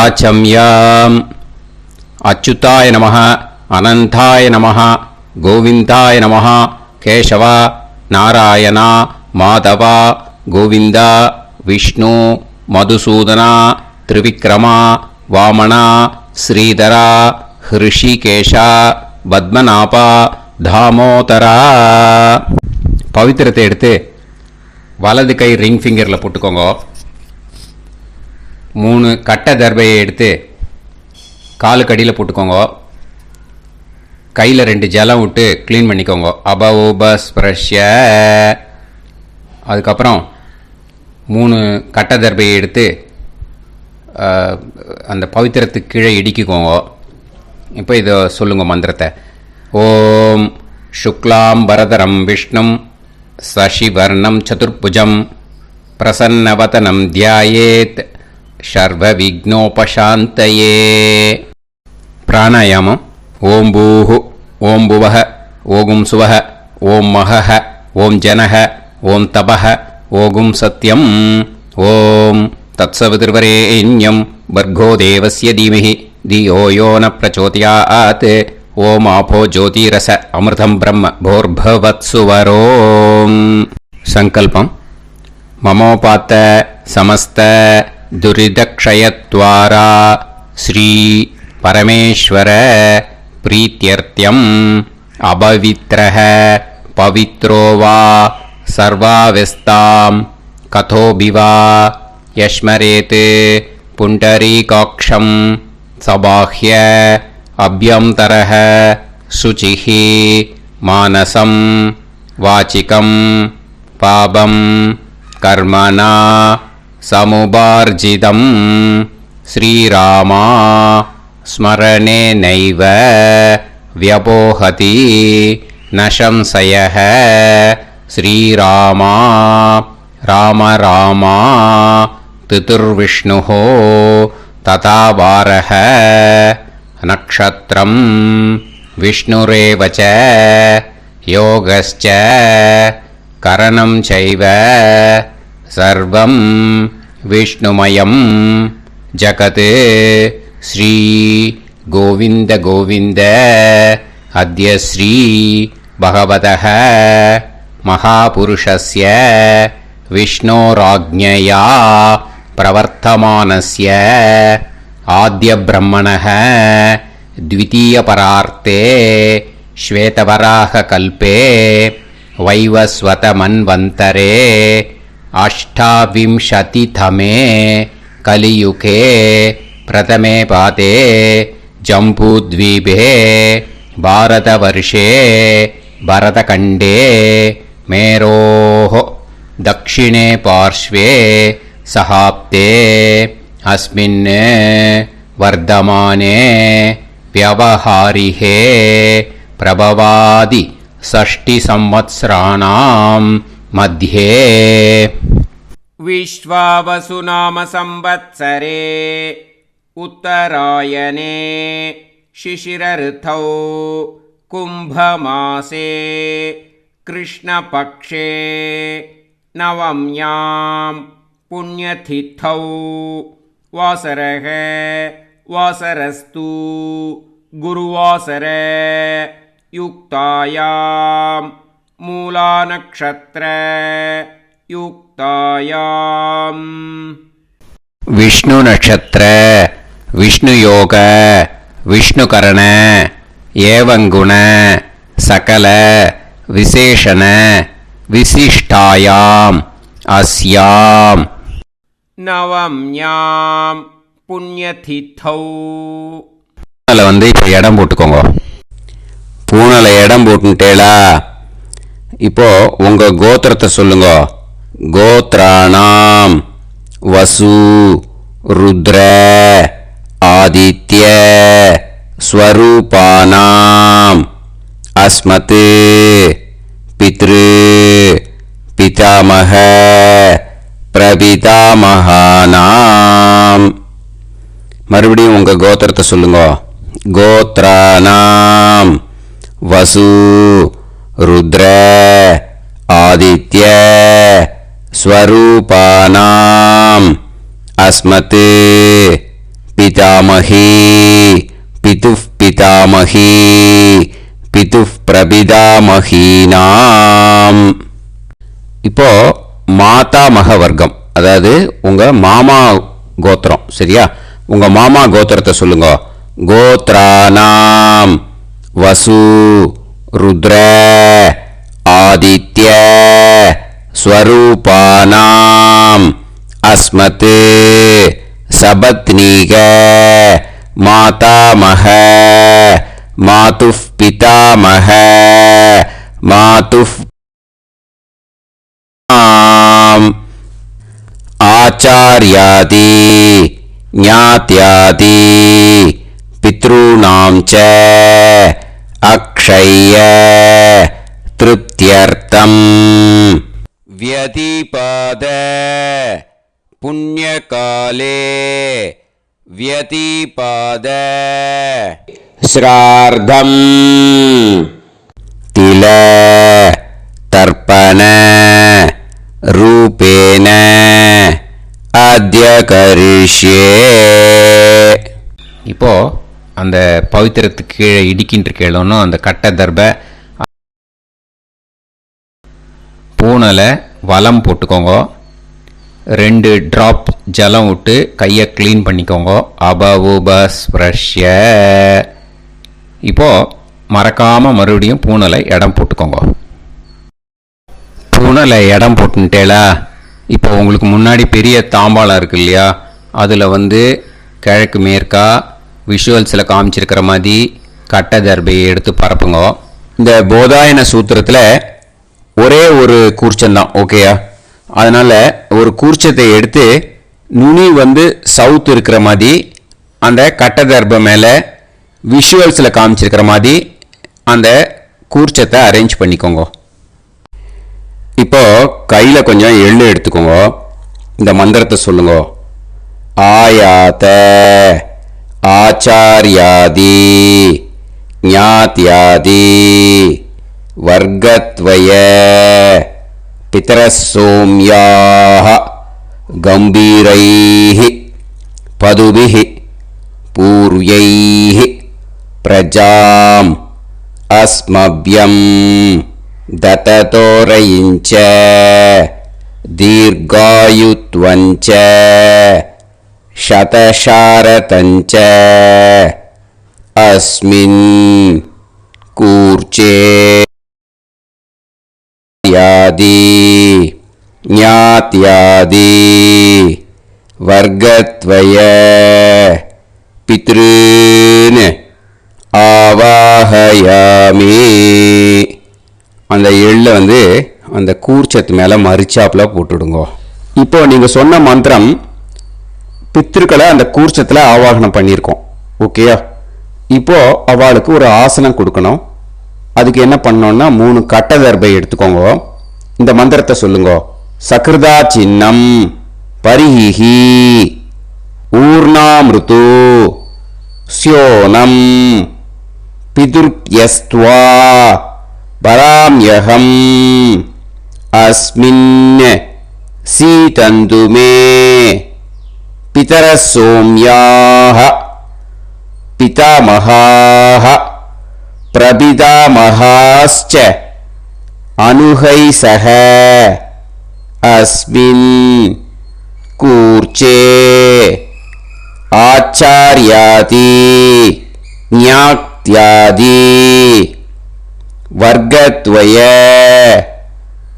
ஆச்சம்யாம். அச்சுதாய நமः, அனந்தாய நமः, கோவிந்தாய நமः, கேசவா, நாராயணா, மாதவா, கோவிந்தா, விஷ்ணு, மதுசூதனா, திரிவிக்ரமா, வாமனா, ஸ்ரீதரா, ஹிருஷிகேஷா, பத்மநாபா, தாமோதரா. பவித்திரத்தை எடுத்து வலது கை ரிங் ஃபிங்கரில் போட்டுக்கோங்க. 3 கட்டை தர்பையை எடுத்து காலுக்கடியில் போட்டுக்கோங்க. கையில் 2 ஜலம் விட்டு க்ளீன் பண்ணிக்கோங்க. அபஓபஸ்பிரஷ்ய. அதுக்கப்புறம் 3 கட்டை தர்பையை எடுத்து அந்த பவித்திரத்துக்கு கீழே இடிக்கிக்கோங்க. இப்போ இதை சொல்லுங்க மந்திரத்தை. ஓம் சுக்லாம் வரதரம் விஷ்ணும் சசிவர்ணம் சதுர்புஜம் பிரசன்னவதனம் தியாயேத் சர்வ விக்னோபசாந்தயே. பிராணாயாமம். ஓம் பூஹு, ஓம் புவஹ, ஓகும் சுவஹ, ஓம் மஹஹ, ஓம் ஜனஹ, ஓம் தபஹ, ஓகும் சத்யம். ஓம் தத்சவிதுர்வரேண்யம் பர்கோ தேவஸ்ய தீமஹி தியோ யோ ந பிரச்சோதயாத். ஓம் ஆபோ ஜோதிரச அமிர்தம் பிரம்ம போர்பவத்சுவரோம். சங்கல்பம். மமோபாத்த சமஸ்த துரிதக்ஷயத்வாரா ஸ்ரீ பரமேஸ்வர பிரீத்யர்த்தியம் அபவித்ரஹ பவித்ரோ வா சர்வாவஸ்தாம் கதோபிவா யஸ்மரேத் புண்டரீகாக்ஷம் சபாஹ்ய அப்யந்தரஹ சுசிஹி மானசம் வாசிகம் பாபம் கர்மணா சமுபார்ஜிதம் ஸ்ரீராமா ஸ்மரணேனைவ வ்யபோஹதி நசம்சயஹ. ஸ்ரீராமா ராம ராமா திதிர்விஷ்ணுஹோ ததா வாரஹ. நக்ஷத்ரம் விஷ்ணுரேவச யோகஸ்ச கரணம் சைவ சர்வம் விஷ்ணுமயம் ஜகத். ஸ்ரீ கோவிந்த கோவிந்த அத்ய ஸ்ரீ பகவதः மகாபுருஷஸ்ய விஷ்ணோராஜ்ஞயா பிரவர்த்தமானஸ்ய ஆத்ய பிரம்மணः த்விதீயபரார்த்தே ஸ்வேதவராக கல்பே வைவஸ்வத மன்வந்தரே அஷ்டாவிம்சதிதமே கலியுகே பிரதமே பாதே ஜம்பூத்வீபே பாரதவர்ஷே பரதகண்டே மேரோः தக்ஷிணே பார்ஷ்வே சஹாப்தே அஸ்மின் வர்தமானே व्यवहारिहे प्रभवादि षष्टि संवत्सराणां मध्ये. विश्वावसु नाम संवत्सरे उत्तरायणे शिशिरऋतौ कुम्भमासे कृष्णपक्षे नवम्यां पुण्यतिथौ वासरः वासरस्तु गुरुवासर युक्तायां मूलानक्षत्र युक्तायां. विष्णु नक्षत्र विष्णु योग विष्णुकरण एवं गुण सकल विशेषण विशिष्टायाम् अस्याम् नवम्यां புண்ணியதித்தௌ. பூனலை இப்போ இடம் போட்டுக்கோங்க. பூனலை இடம் போட்டுட்டேளா? இப்போ உங்க கோத்திரத்தை சொல்லுங்க. கோத்ராணாம் வசு ருத்ர ஆதித்ய ஸ்வரூபானாம் அஸ்மத் பித்ரு பிதாமக பிரபிதாமகானாம். மறுபடியும் உங்க கோத்திரத்தை சொல்லுங்க. கோத்ராணாம் வசு ருத்ர ஆதித்ய ஸ்வரூபானாம் அஸ்மத் பிதாமகி பிதுஃப் பிதாமகி பிதுஃப் பிரபிதாமகீனாம். இப்போ மாதாமக வர்க்கம், அதாவது உங்க மாமா கோத்திரம். சரியா? உங்க மாமா கோத்திரத்தை சொல்லுங்க. கோத்ரானாம் வசு ருத்ர ஆதித்ய ஸ்வரூபானாம் அஸ்மத் சபத்னீக மாதாமக மாதுஃப் பிதாமக மாதுஃப் ஆச்சார்யாதி ஞாத்யாதி பித்ருணாம் ச அக்ஷய திருப்தியர்த்தம் வ்யதிபாத புண்ணியகாலே வ்யதிபாத ஸ்ரார்த்தம் தில தர்ப்பண ரூபேன அத்ய கரிஷ்யே. இப்போ அந்த பவித்திரத்துக்கு கீழே இடிக்கின்ற கேளோன்னு அந்த கட்ட தர்ப பூனலை வலம் போட்டுக்கோங்க. 2 டிராப் ஜலம் விட்டு கையை க்ளீன் பண்ணிக்கோங்க. அபவுபஸ்ப்ரஷ்ய. இப்போ மறக்காமல் மறுபடியும் பூனலை இடம் போட்டுக்கோங்க. பூனலை இடம் போட்டுட்டேலா? இப்போ உங்களுக்கு முன்னாடி பெரிய தாம்பாளம் இருக்கு இல்லையா, அதில் கிழக்கு மேற்கா விஷுவல்ஸில் காமிச்சிருக்கிற மாதிரி கட்ட தர்பையை எடுத்து பரப்புங்க. இந்த போதாயன சூத்திரத்தில் ஒரே ஒரு கூர்ச்சந்தான், ஓகேயா? அதனால் ஒரு கூர்ச்சத்தை எடுத்து நுனி சவுத் இருக்கிற மாதிரி அந்த கட்ட தர்பை மேலே விஷுவல்ஸில் காமிச்சிருக்கிற மாதிரி அந்த கூர்ச்சத்தை அரேஞ்ச் பண்ணிக்கோங்க. இப்போ கையில் கொஞ்சம் எள்ளு எடுத்துக்கோங்க. இந்த மந்திரத்தை சொல்லுங்க. ஆயாத ஆச்சார்யாதி ஞாத்யாதி வர்க்கத்வய பிதரசோம்யாஹ கம்பீரைஹி பதுபிஹி பூர்வைஹி பிரஜாம் அஸ்மவ்யம் தததோரயிஞ்ச தீர்காயுத்வஞ்ச சதசாரதஞ்ச அஸ்மின் கூர்ச்சே யாதி ஞாத்யாதி வர்க்கத்வய பித்ருன் ஆவாஹயாமி. அந்த எள்ளை அந்த கூர்ச்சத்து மேலே மரிச்சாப்பில் போட்டுடுங்க. இப்போ நீங்கள் சொன்ன மந்திரம் பித்ருக்களை அந்த கூர்ச்சத்தில் ஆவாகனம் பண்ணியிருக்கோம், ஓகேயா? இப்போ அவளுக்கு ஒரு ஆசனம் கொடுக்கணும். அதுக்கு என்ன பண்ணோம்னா 3 கட்ட தர்பை எடுத்துக்கோங்க. இந்த மந்திரத்தை சொல்லுங்க. சக்ருதா சின்னம் பரிஹி ஊர்ணாமிருத்து ஸ்யோனம் பிதுர்யஸ்த்வா பராம்யகம் அஸ்மின் சீதந்து மே பிதரசோம்யாஹ பிதாமகாஹ பிரபிதாமகாஸ்ச அனுஹைசஹ அஸ்மின் கூர்ச்சே ஆச்சார்யாதி ஞாத்யாதி வர்க்கத்வய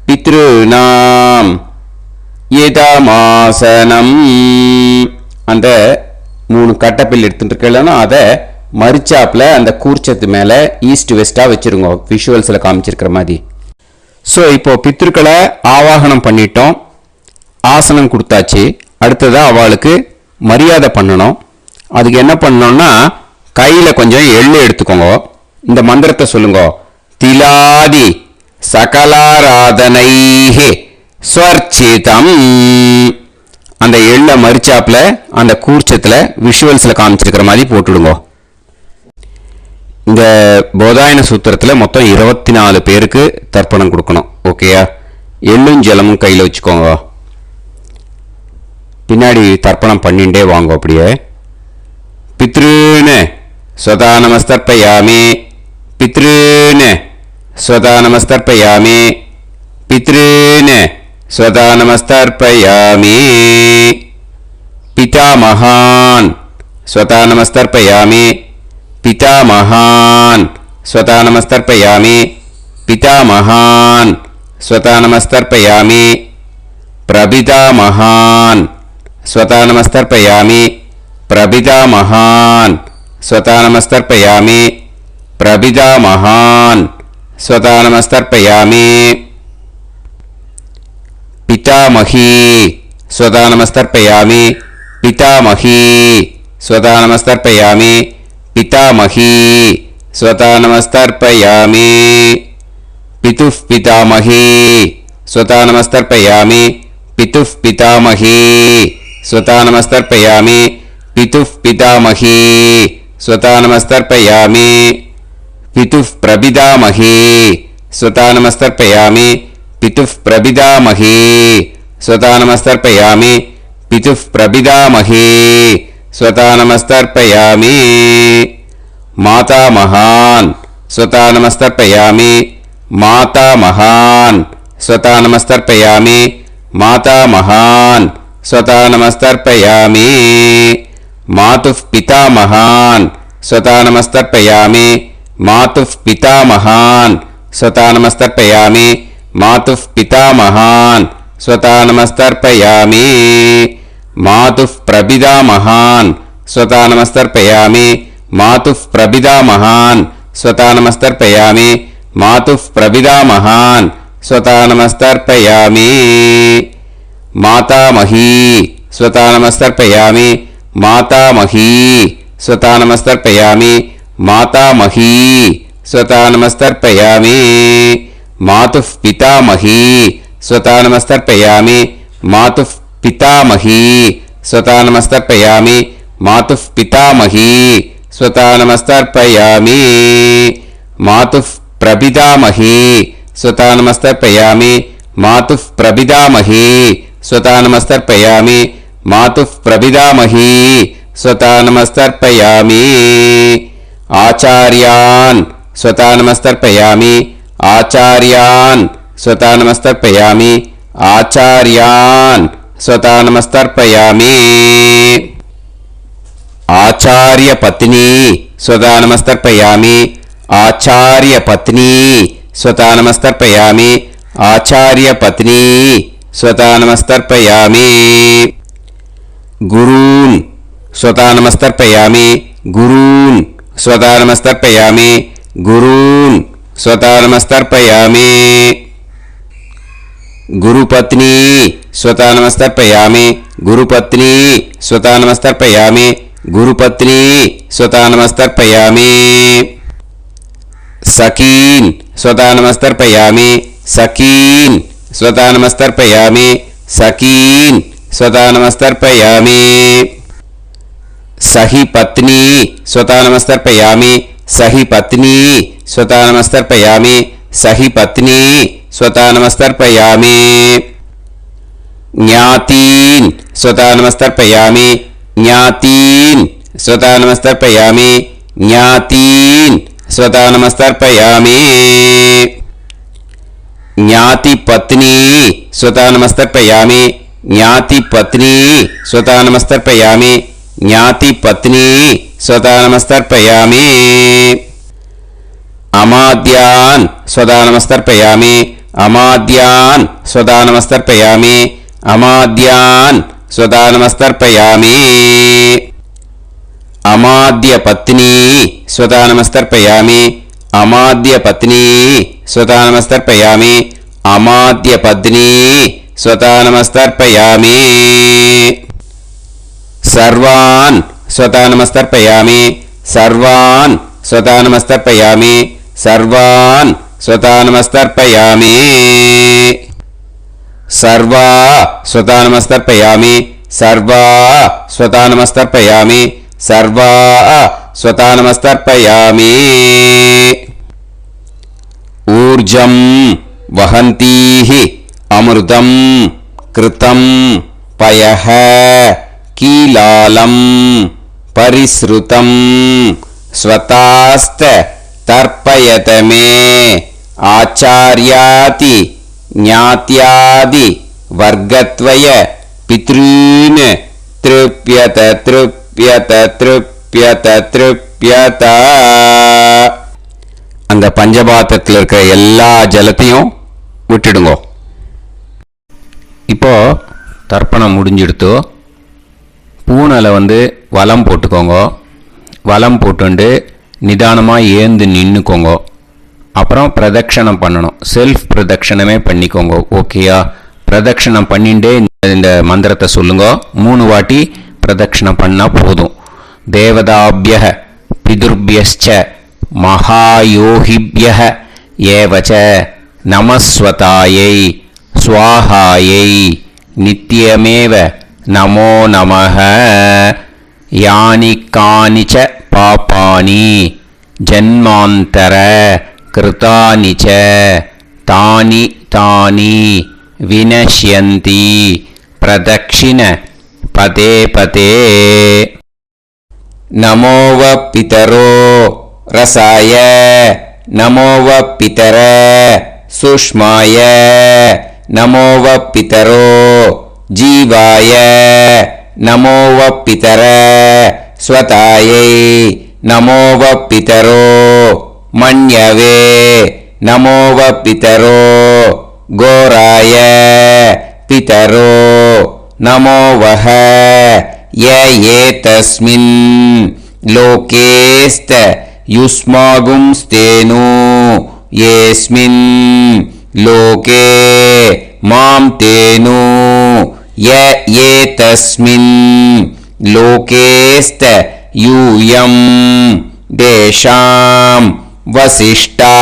பித்ருநாம் இதமாசனம். அந்த 3 கட்டப்பில் எடுத்துட்டு இருக்கலன்னா அதை மரிச்சாப்பில் அந்த கூர்ச்சத்து மேலே ஈஸ்ட் வெஸ்ட்டாக வச்சுருங்க, விஷுவல்ஸில் காமிச்சிருக்கிற மாதிரி. ஸோ இப்போ பித்ருக்களை ஆவாகனம் பண்ணிட்டோம், ஆசனம் கொடுத்தாச்சு. அடுத்ததாக அவளுக்கு மரியாதை பண்ணணும். அதுக்கு என்ன பண்ணோம்னா கையில் கொஞ்சம் எள்ளு எடுத்துக்கோங்க. இந்த மந்திரத்தை சொல்லுங்க. திலாதி சகலாராதனைஹி ஸ்வர்ச்சிதம். அந்த எள்ள மரிச்சாப்பில் அந்த கூர்ச்சத்தில் விஷுவல்ஸில் காமிச்சிருக்கிற மாதிரி போட்டுடுங்க. இந்த போதாயன சூத்திரத்தில் மொத்தம் 24 பேருக்கு தர்ப்பணம் கொடுக்கணும், ஓகேயா? எள்ளும் ஜலமும் கையில் வச்சுக்கோங்க. பின்னாடி தர்ப்பணம் பண்ணிகிட்டே வாங்க. அப்படியே पितॄन् स्वधा नमस्तर्पयामि पितॄन् स्वधा नमस्तर्पयामि पितॄन् स्वधा नमस्तर्पयामि पितामहान् स्वधा नमस्तर्पयामि पितामहान् स्वधा नमस्तर्पयामि पितामहान् स्वधा नमस्तर्पयामि प्रपितामहान् स्वधा नमस्तर्पयामि प्रपितामहान् स्वधा नमस्तर्पयामि प्रपितामहान् स्वधा नमस्तर्पयामि पितामही स्वधा नमस्तर्पयामि पितामही स्वधा नमस्तर्पयामि पितामही स्वधा नमस्तर्पयामि पितुः पितामही स्वधा नमस्तर्पयामि पितुः पितामही स्वधा नमस्तर्पयामि पितुः पितामही स्वधा नमस्तर्पयामि पितुः प्रपितामही स्वधा नमस्तर्पयामि पितुः प्रपितामही स्वधा नमस्तर्पयामि पितुः प्रपितामही स्वधा नमस्तर्पयामि मातामहान् स्वधा नमस्तर्पयामि मातामहान् स्वधा नमस्तर्पयामि मातामहान् स्वधा नमस्तर्पयामि मातुः पितामहान् स्वधा नमस्तर्पयामि मातुः पितामहान् स्वधा नमस्तर्पयामि मातुः पितामहान् स्वधा नमस्तर्पयामि मातुः प्रपितामहान् स्वधा नमस्तर्पयामि मातुः प्रपितामहान् स्वधा नमस्तर्पयामि मातुः प्रपितामहान् स्वधा नमस्तर्पयामि मातामही स्वधा नमस्तर्पयामि मातामही स्वधा नमस्तर्पयामि मातामही स्वधा नमस्तर्पयामि मातुः पितामही स्वधा नमस्तर्पयामि मातुः पितामही स्वधा नमस्तर्पयामि मातुः पितामही स्वधा नमस्तर्पयामि मातुः प्रपितामही स्वधा नमस्तर्पयामि मातुः प्रपितामही स्वधा नमस्तर्पयामि मातुः प्रपितामही स्वधा नमस्तर्पयामि आचार्यान् स्वधा नमस्तर्पयामि आचार्यान् स्वधा नमस्तर्पयामि आचार्यान् स्वधा नमस्तर्पयामि आचार्यपत्नी स्वधा नमस्तर्पयामि आचार्यपत्नी स्वधा नमस्तर्पयामि आचार्यपत्नी स्वधा नमस्तर्पयामि गुरून् स्वधा नमस्तर्पयामि गुरून् स्वधा नमस्तर्पयामि गुरून् स्वधा नमस्तर्पयामि गुरुपत्नी स्वधा नमस्तर्पयामि गुरुपत्नी स्वधा नमस्तर्पयामि गुरुपत्नी स्वधा नमस्तर्पयामि सखीन् स्वधा नमस्तर्पयामि सखीन् स्वधा नमस्तर्पयामि सखीन् स्वधा नमस्तर्पयामि सही पत्नी स्वधा नमस्तर्पयामि सही पत्नी स्वधा नमस्तर्पयामि सही पत्नी स्वधा नमस्तर्पयामि ज्ञातीन् स्वधा नमस्तर्पयामि ज्ञातीन् स्वधा नमस्तर्पयामि ज्ञातीन् स्वधा नमस्तर्पयामि ज्ञातिपत्नी स्वधा नमस्तर्पयामि ज्ञातिपत्नी स्वधा नमस्तर्पयामि ज्ञातिपत्नी स्वधा नमस्तर्पयामि अमाद्यान् स्वधा नमस्तर्पयामि अमाद्यान् स्वधा नमस्तर्पयामि अमाद्यान् स्वधा नमस्तर्पयामि अमाद्यपत्नी स्वधा नमस्तर्पयामि अमाद्यपत्नी स्वधा नमस्तर्पयामि अमाद्यपत्नी स्वधा नमस्तर्पयामि सर्वान् स्वधा नमस्तर्पयामि सर्वान् स्वधा नमस्तर्पयामि सर्वान् स्वधा नमस्तर्पयामि सर्वा स्वधा नमस्तर्पयामि सर्वा स्वधा नमस्तर्पयामि सर्वा स्वधा नमस्तर्पयामि ऊर्जं वहन्तीः अमृतं कृतं पयः कीलालं பரிஸ்ருதம் ஸ்வதாஸ்த தர்ப்பயத மே ஆச்சார்யாதி ஞாத்யாதி வர்க்கத்வய பித்ரீன் த்ருப்யத த்ருப்யத த்ருப்யத த்ருப்யத. அந்த பஞ்சபாத்திரத்தில் இருக்கிற எல்லா ஜலத்தையும் விட்டுடுங்கோ. இப்போ தர்ப்பணம் முடிஞ்சிடுத்து. பூனலை வலம் போட்டுக்கோங்க. வலம் போட்டுண்டு நிதானமாக ஏந்து நின்றுக்கோங்க. அப்புறம் பிரதட்சணம் பண்ணணும். செல்ஃப் பிரதட்சணமே பண்ணிக்கோங்க. ஓகேயா? பிரதட்சணம் பண்ணிண்டே இந்த மந்திரத்தை சொல்லுங்க. 3 வாட்டி பிரதட்சணம் பண்ணால் போதும். தேவதாபிய பிதுர்பியச்ச மகாயோகிபிய ஏவச்ச நமஸ்வதாயை ஸ்வாஹாயை நித்யமேவ நமோ நமஹ. யானி கானிச்ச பாபானி ஜன்மாந்தர கிருதானி ச தானி தானி வினஷ்யந்தி பிரதக்ஷிண பதே பதே. நமோவ பிதரோ ரசாய நமோவ பிதர சுஷ்மாய நமோவ பிதரோ ஜீவாய நமோவ பிதர ஸ்வதாயை நமோவ பிதரோ மன்யவே நமோவ பிதரோ கோராய பிதரோ நமோவஹ. ஏதஸ்மின் லோகேஸ்த யுஸ்மாகும்ஸ்தேனு ஏஸ்மின் லோகே மாம் தேனு. ஏதஸ்மின் லோகேஸ்த யூயம் தேஷாம் வசிஷ்டா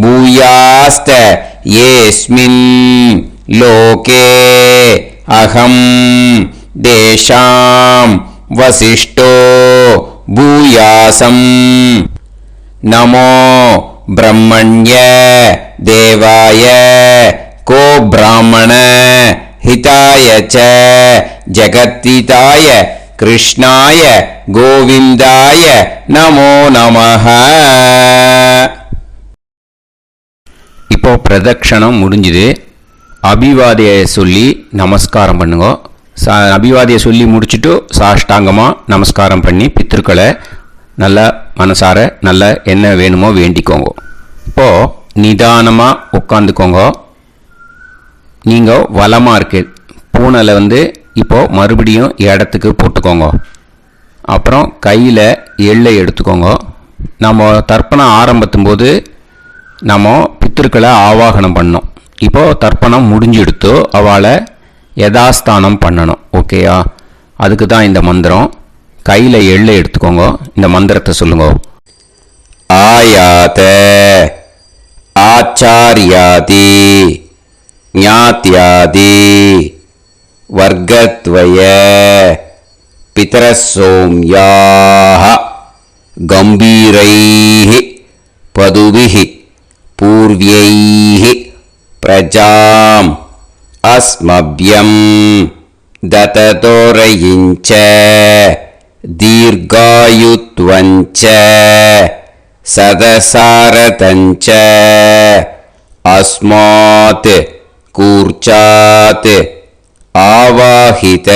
பூயாஸ்த ஏஸ்மின் லோகே அகம் தேஷாம் வசிஷ்டோ பூயாசம். நமோ பிரம்மண்ய தேவாய கோ பிராமண ஹிதாய ச ஜகத்ஹிதாய கிருஷ்ணாய கோவிந்தாய நமோ நமஹ. இப்போ பிரதட்சணம் முடிஞ்சுது. அபிவாதியை சொல்லி நமஸ்காரம் பண்ணுங்க. அபிவாதியை சொல்லி முடிச்சுட்டு சாஷ்டாங்கமாக நமஸ்காரம் பண்ணி பித்ருக்களை நல்லா மனசார நல்லா என்ன வேணுமோ வேண்டிக்கோங்க. இப்போது நிதானமாக உட்காந்துக்கோங்க. நீங்கள் வலமாக இருக்கு பூனலை இப்போது மறுபடியும் இடத்துக்கு போட்டுக்கோங்க. அப்புறம் கையில் எள்ளை எடுத்துக்கோங்க. நம்ம தர்ப்பணம் ஆரம்பிக்கும் போது நம்ம பித்ருக்களை ஆவாகனம் பண்ணோம். இப்போது தர்ப்பணம் முடிஞ்செடுத்து அவளை யதாஸ்தானம் பண்ணணும். ஓகேயா? அதுக்கு தான் இந்த மந்திரம். கையில் எள்ளை எடுத்துக்கோங்க. இந்த மந்திரத்தை சொல்லுங்க. ஆயாத ஆச்சாரியாதி ஞாத்யாதி வர்க்கத்வய பிதரசோம்யாஹ கம்பீரைஹ பதுபிஹ பூர்வ்யைஹ பிரஜாம் அஸ்மப்யம் தததோரயிஞ்ச தீர்காயுத்வஞ்ச சதசாரதஞ்ச அஸ்மாத் கூர்ச்சாத் ஆவாஹித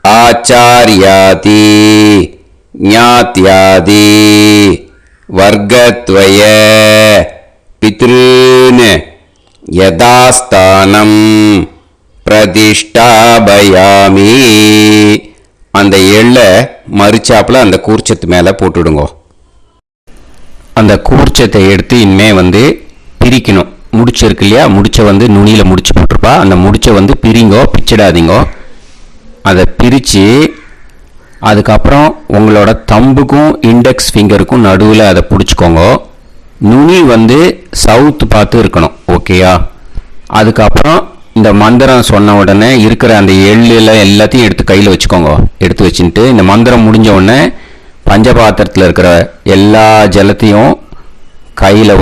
ஆச்சார்யாதி ஞாத்யாதி வர்க்கத்வய பித்ருன் யதாஸ்தானம் பிரதிஷ்டாபயாமி. அந்த எள்ளை மறிச்சாப்பில் அந்த கூர்ச்சத்து மேலே போட்டுடுங்க. அந்த கூர்ச்சத்தை எடுத்து இனிமே பிரிக்கணும். முடிச்சு இருக்கு இல்லையா? முடிச்சை நுனியில் முடிச்சு போட்டிருப்பா. அந்த முடிச்சை பிரிங்கோ, பிச்சிடாதீங்கோ. அதை பிரித்து அதுக்கப்புறம் உங்களோட தம்புக்கும் இண்டெக்ஸ் ஃபிங்கருக்கும் நடுவில் அதை பிடிச்சிக்கோங்க. நுனி சவுத்து பார்த்து இருக்கணும். ஓகேயா? அதுக்கப்புறம் இந்த மந்திரம் சொன்ன உடனே இருக்கிற அந்த எள்ளில் எல்லாத்தையும் எடுத்து கையில் வச்சுக்கோங்க. எடுத்து வச்சுட்டு இந்த மந்திரம் முடிஞ்ச உடனே பஞ்சபாத்திரத்தில் இருக்கிற எல்லா ஜலத்தையும்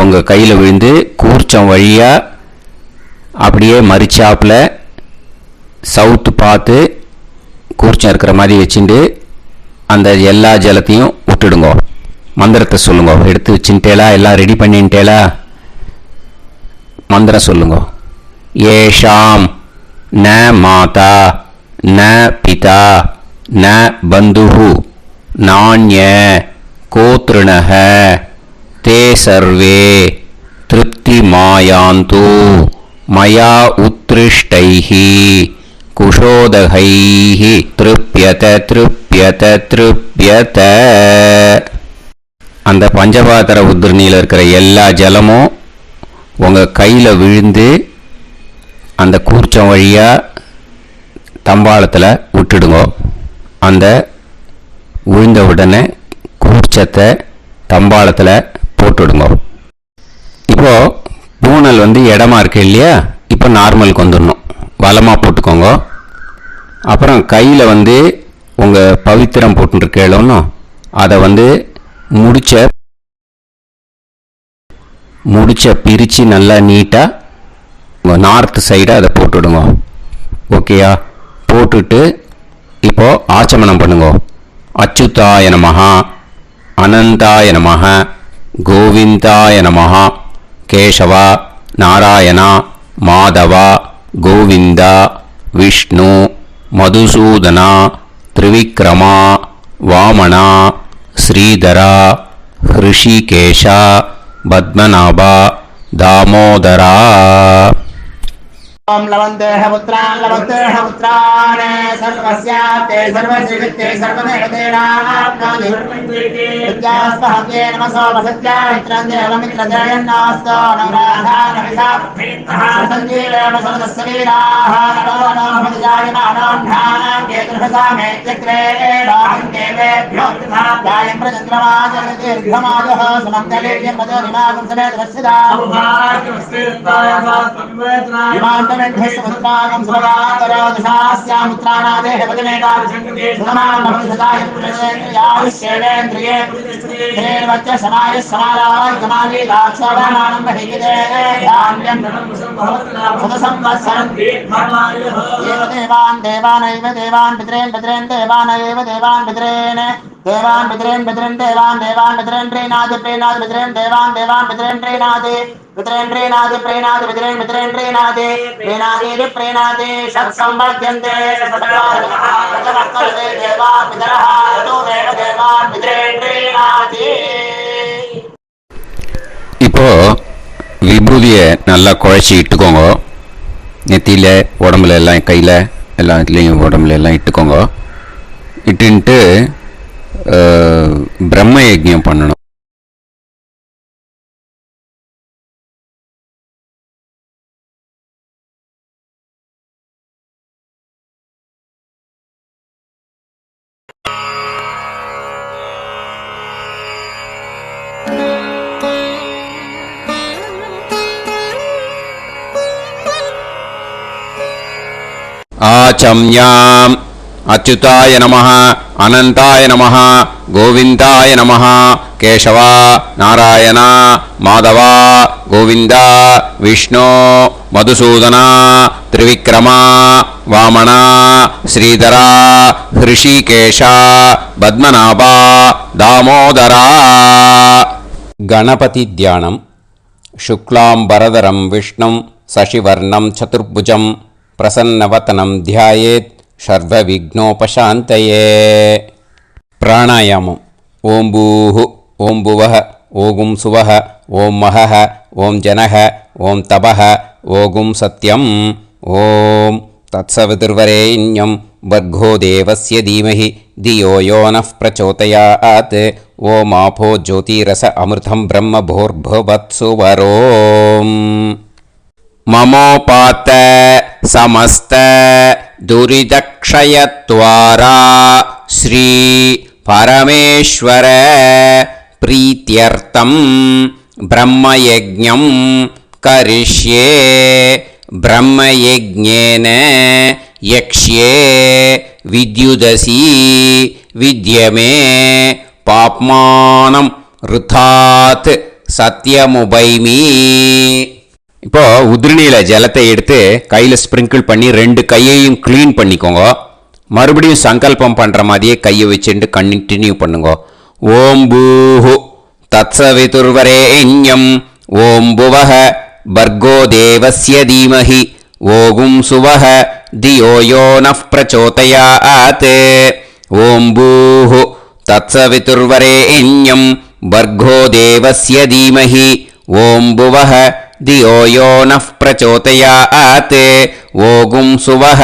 உங்கள் கையில் விழுந்து கூர்ச்சம் வழியாக அப்படியே மறிச்சாப்பில் சவுத்து பார்த்து கூர்ச்சம் இருக்கிற மாதிரி வச்சுட்டு அந்த எல்லா ஜலத்தையும் விட்டுடுங்க. மந்திரத்தை சொல்லுங்க. எடுத்து வச்சுட்டேலா? எல்லாம் ரெடி பண்ணிட்டேலா? மந்திரம் சொல்லுங்க. ஏஷாம் ந மாதா ந பிதா ந பந்துஹு நாண்ய கோத்ருணஹ தே சர்வே திருப்திமாயாந்து மயா உத்ருஷ்டைஹி குஷோதகைஹி திருப்யத திருப்யத திருப்யத. அந்த பஞ்சபாத்திர உத்ரணியில் இருக்கிற எல்லா ஜலமும் உங்கள் கையில் விழுந்து அந்த கூர்ச்சம் வழியாக தம்பாளத்தில் விட்டுடுங்க. அந்த விழுந்த உடனே கூர்ச்சத்தை தம்பாளத்தில் போட்டுடுங்க. இப்போது பூனல் இடமா இருக்கு இல்லையா? இப்போ நார்மலுக்கு வந்துடணும். வலமாக போட்டுக்கோங்க. அப்புறம் கையில் உங்கள் பவித்திரம் போட்டுருக்கேளோன்னு அதை முடிச்ச பிரித்து நல்லா நீட்டாக உங்கள் நார்த் சைடை அதை போட்டுவிடுங்க. ஓகேயா? போட்டுட்டு இப்போது ஆச்சமனம் பண்ணுங்க. அச்சுதாய நமஹ, அனந்தாய நமஹ, கோவிந்தாய நமஹ, கேசவா, நாராயணா, மாதவா, கோவிந்தா, விஷ்ணு, மதுசூதனா, திரிவிக்ரமா, வாமனா, ஸ்ரீதரா, ஹிருஷிகேஷா, பத்மநாபா, தாமோதரா. ओम लवन्तेह पुत्रान् सर्वस्याप्ते सर्वश्रीवित्ते सर्वदेवतेनाप्नोति विद्यास्महव्ये नमसो वसत्या मित्रं देवमित्रजयन्नास्तो नवराधानविषाः सञ्जीवेम सर्वस्वीराः नमो भजायमानां केतुर्भसामेत्यग्रे राहं देवेभ्यो गायं प्रचन्द्रमाजगदीर्घमाजः समन्तलीर्यं मदोनिमागं समेत वस्यदा ेन्द्रयेन्द्रियेण देवानैव देवान् पितॄन् पितॄन् देवानैव देवान् पितॄन् देवान् पितॄन् पितॄन् देवान् देवान् पितॄन् प्रीणाति प्रीणाति पितॄन् देवान् देवान् पितॄन् प्रीणाति पितॄन् प्रीणाति प्रीणाति पितॄन् पितॄन् प्रीणाति प्रीणाति प्रीणाति षट्संवर्ध्यन्ते षट्वर्तते देवा पितरः ततो देव देवान् पितॄन् प्रीणाति. இப்போ விபூதியை நல்லா குழைச்சி இட்டுக்கோங்க. நெத்தியில், உடம்புல எல்லாம், கையில் எல்லாம் இதுலேயும் உடம்புல எல்லாம் இட்டுக்கோங்க. இட்டுன்ட்டு பிரம்ம யஜ்ஞம் பண்ணணும். ஆச்சம்யாம் அச்சுதாய நமஹ, அனந்தாய நமஹ, கோவிந்தாய நமஹ, கேசவா, நாராயணா, மாதவா, கோவிந்தா, விஷ்ணு, மதுசூதனா, திரிவிக்ரமா, வாமனா, ஸ்ரீதரா, ஹிருஷிகேஷா, பத்மநாபா, தாமோதரா. கணபதி தியானம். சுக்லாம்பரதரம் விஷ்ணும் சசிவர்ணம் சதுர்புஜம் பிரசன்னவதனம் தியாயேத் சர்வவிக்னோபசாந்தயே. பிராணாயாமம். ஓம் பூஹு, ஓம் புவஹ, ஓகும் சுவஹ, ஓம் மஹஹ, ஓம் ஜனஹ, ஓம் தபஹ, ஓகும் சத்யம். ஓம் தத்சவிதுர்வரேண்யம் வர்கோ தேவஸ்ய தீமஹி தியோ யோ நः பிரச்சோதயாத். ஓம் ஆபோ ஜோதிரஸ அமிர்தம் பிரம்ம भूर्भुवत्सुवरोम्. ममोपात समस्त दुरिदक्षयत्वारा श्री परमेश्वर प्रीत्यर्थं ब्रह्मयज्ञं करिष्ये. ब्रह्मयज्ञेन यक्ष्ये विद्युदसि विद्यमे पाप्मानं ऋथात् सत्यमुपैमि. இப்போது உதிரணியில் ஜலத்தை எடுத்து கையில் ஸ்ப்ரிங்கிள் பண்ணி 2 கையையும் க்ளீன் பண்ணிக்கோங்க. மறுபடியும் சங்கல்பம் பண்ணுற மாதிரியே கையை வச்சுட்டு கண்டினியூ பண்ணுங்க. ஓம் பூஹு தத்சவிதுர்வரேண்யம் ஓம் புவஹ பர்கோ தேவஸ்ய தீமஹி ஓகும் சுவஹ தியோ யோ நஃப் பிரச்சோதயாத். ஓம் பூஹு தத்சவிதுர்வரேண்யம் பர்கோ தேவஸ்ய தீமஹி ஓம் புவஹ தியோ யோ நஃப் பிரச்சோதயாத். ஓகும் சுவஹ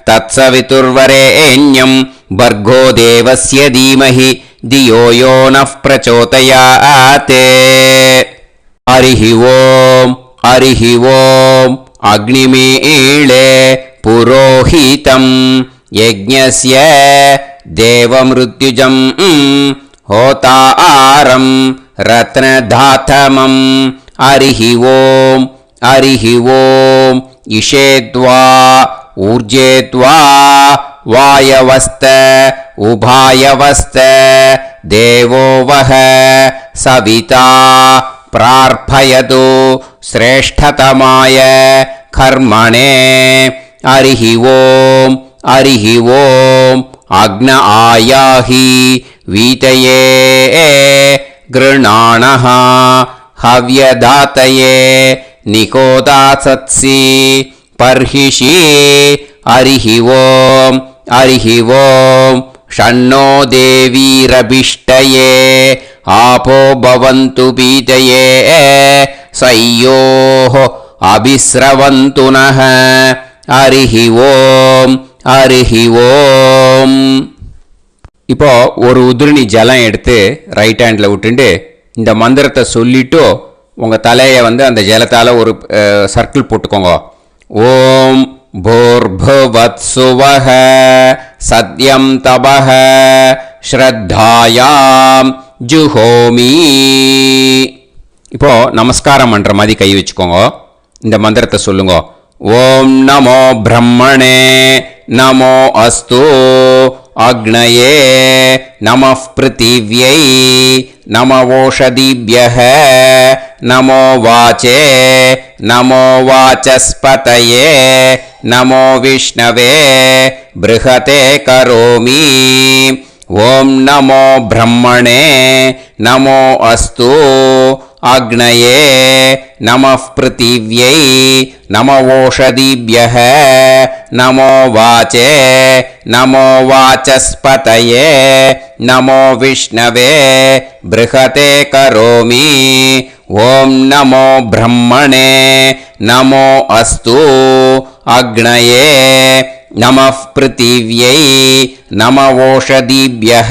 தத்சவிதுர்வரேண்யம் பர்கோ தேவஸ்ய தீமஹி தியோ யோ நஃப் பிரச்சோதயாத். ஹரிஹி ஓம் ஹரிஹி ஓம் அக்னிமீளே புரோஹிதம் யஜ்ஞஸ்ய தேவமிருத்யுஜம் ஹோதாரம் ரத்னதாதமம். ஹரிஹி ஓம் ஹரிஹி ஓம் இஷேத்வா ஊர்ஜேத்வா வாயவஸ்த உபாயவஸ்த தேவோ வஹ சவிதா பிரார்ப்பயது ஸ்ரேஷ்டதமாய கர்மணே. ஹரிஹி ஓம் ஹரிஹி ஓம் அக்ன ஆயாஹி வீதயே கிருணாணஹ ஹவ்யதாத்தயே நிகோதாசத்சி பர்ஹிஷி. ஹரிஹி ஓம் ஹரிஹி ஓம் ஷண்ணோ தேவீரபிஷ்டயே ஆபோ பவந்து பீதயே சய்யோஹ அபிஸ்ரவந்து நஹ. ஹரிஹி ஓம் ஹரிஹி ஓம். இப்போ ஒரு உதிரணி ஜலம் எடுத்து ரைட் ஹேண்டில் விட்டுண்டு இந்த மந்திரத்தை சொல்லிட்டு உங்கள் தலையை அந்த ஜலத்தால் ஒரு சர்க்கிள் போட்டுக்கோங்க. ஓம் பூர்புவத்சுவஹ சத்யம் தபஹ ஸ்ரத்தாயாம் ஜுஹோமி. இப்போ நமஸ்காரம் பண்ணுற மாதிரி கை வச்சுக்கோங்க. இந்த மந்திரத்தை சொல்லுங்க. ஓம் நமோ பிரம்மணே நமோ அஸ்து அக்னயே நமः பிருத்திவ்யை நமவோஷதிभ्यः நமோ வாச்சே நமோ வாசஸ்பதயே நமோ விஷ்ணவே ப்ருஹதே கரோமி. ஓம் நமோ பிரம்மணே நமோ அஸ்து அக்னயே நமः பிருத்திவ்யை நமவோஷதிभ्यः நமோ வாச்சே நமோ வாசஸ்பதயே நமோ விஷ்ணவே ப்ருஹதே கரோமி. ஓம் நமோ பிரம்மணே நமோ அஸ்து அக்னயே நமः பிருத்திவ்யை நமவோஷதிभ्यः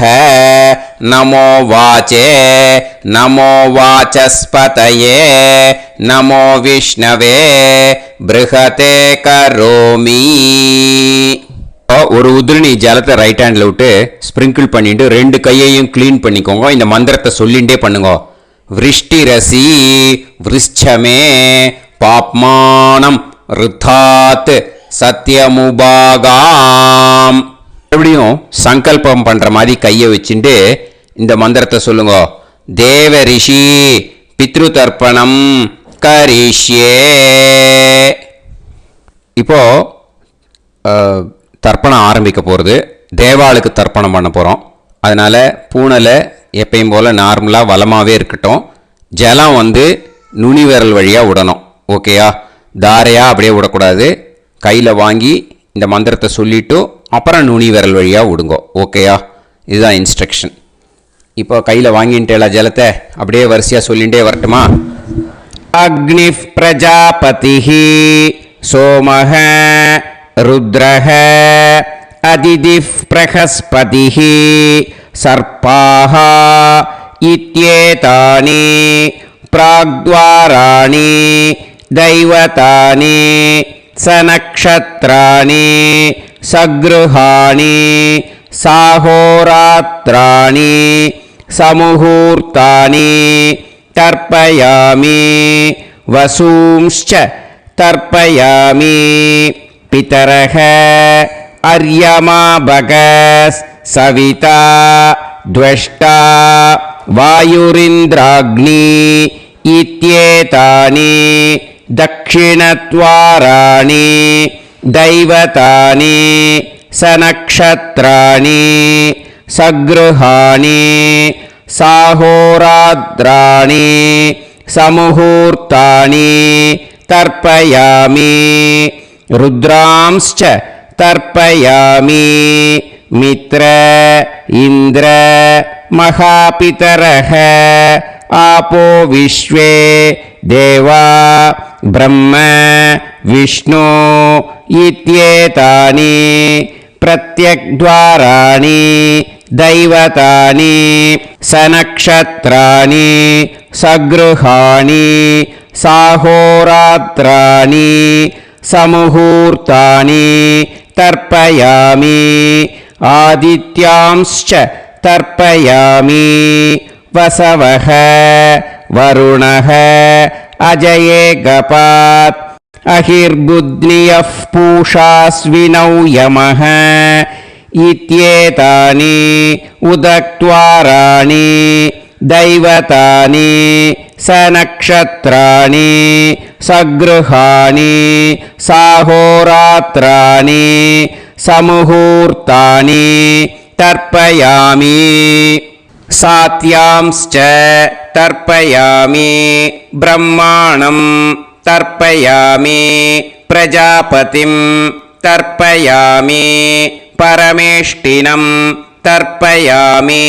நமோ வாச்சே நமோ வாசஸ்பதயே நமோ விஷ்ணவே ப்ருஹதே கரோமி. ஒரு உதிரணி ஜலத்தை ரைட் ஹேண்டில் விட்டு ஸ்ப்ரிங்கிள் பண்ணிட்டு ரெண்டு கையையும் கிளீன் பண்ணிக்கோங்க. இந்த மந்திரத்தை சொல்லிகிட்டே பண்ணுங்க. விருஷ்டிரசி விருஷ்சமே பாப்மானம் ருத்தாத் சத்யமுபாகாம். மறுபடியும் சங்கல்பம் பண்ற மாதிரி கையை வச்சுட்டு இந்த மந்திரத்தை சொல்லுங்க. தேவ ரிஷி பித்ரு தர்ப்பணம் கரிஷ்யே. இப்போ தர்ப்பணம் ஆரம்பிக்க போகிறது. தேவாளுக்கு தர்ப்பணம் பண்ண போகிறோம். அதனால் பூனலை எப்பயும் போல் நார்மலாக வளமாகவே இருக்கட்டும். ஜலம் நுனி விரல் வழியாக விடணும். ஓகேயா? தாரையாக அப்படியே விடக்கூடாது. கையில் வாங்கி இந்த மந்திரத்தை சொல்லிவிட்டு அப்புறம் நுனி விரல் வழியாக விடுங்க. ஓகேயா? இதுதான் இன்ஸ்ட்ரக்ஷன். இப்போ கையில் வாங்கிட்டேல ஜலத்தை அப்படியே வரிசையாக சொல்லிகிட்டே வரட்டுமா? அக்னி பிரஜாபதிஹி சோமஹ ருத்ரஹ அதிதிஃப் பிரகஸ்பதிஹி சர்ப்பாஹ இத்யேதானி பிராக்த்வாராணி தைவதானி சநக்ஷத்ராணி சக்ருஹாணி சாஹோராத்ராணி சமுஹூர்த்தானி தர்ப்பயாமி வசூம்ச்ச தர்ப்பயாமி பிதரஹ அர்யமா பகஸ் சவிதா த்வஷ்டா வாயுரிந்திராக்னி இத்யேதானி தக்ஷிணத்வாராணி தைவதானி सनक्षत्राणि सगृहाणि साहोरात्राणि समुहूर्तानि तर्पयामि रुद्रांश्च तर्पयामि मित्र इन्द्र महापितरः आपो विश्वे देवा ब्रह्म विष्णु इत्येतानि प्रत्यग्द्वाराणि दैवतानि सनक्षत्राणि सगृहाणि साहोरात्राणि समुहूर्तानि तर्पयामि आदित्यांश्च तर्पयामि वसवः वरुणः अजयेगपात् अहिर्बुध्नियः पूषास्विनौ यमः इत्येतानि उदक्त्वाराणि दैवतानि सनक्षत्राणि सगृहाणि साहोरात्राणि समुहूर्तानि तर्पयामि सात्यांश्च तर्पयामि ब्रह्माणं तर्पयामि प्रजापतिं तर्पयामि परमेष्टिनं तर्पयामि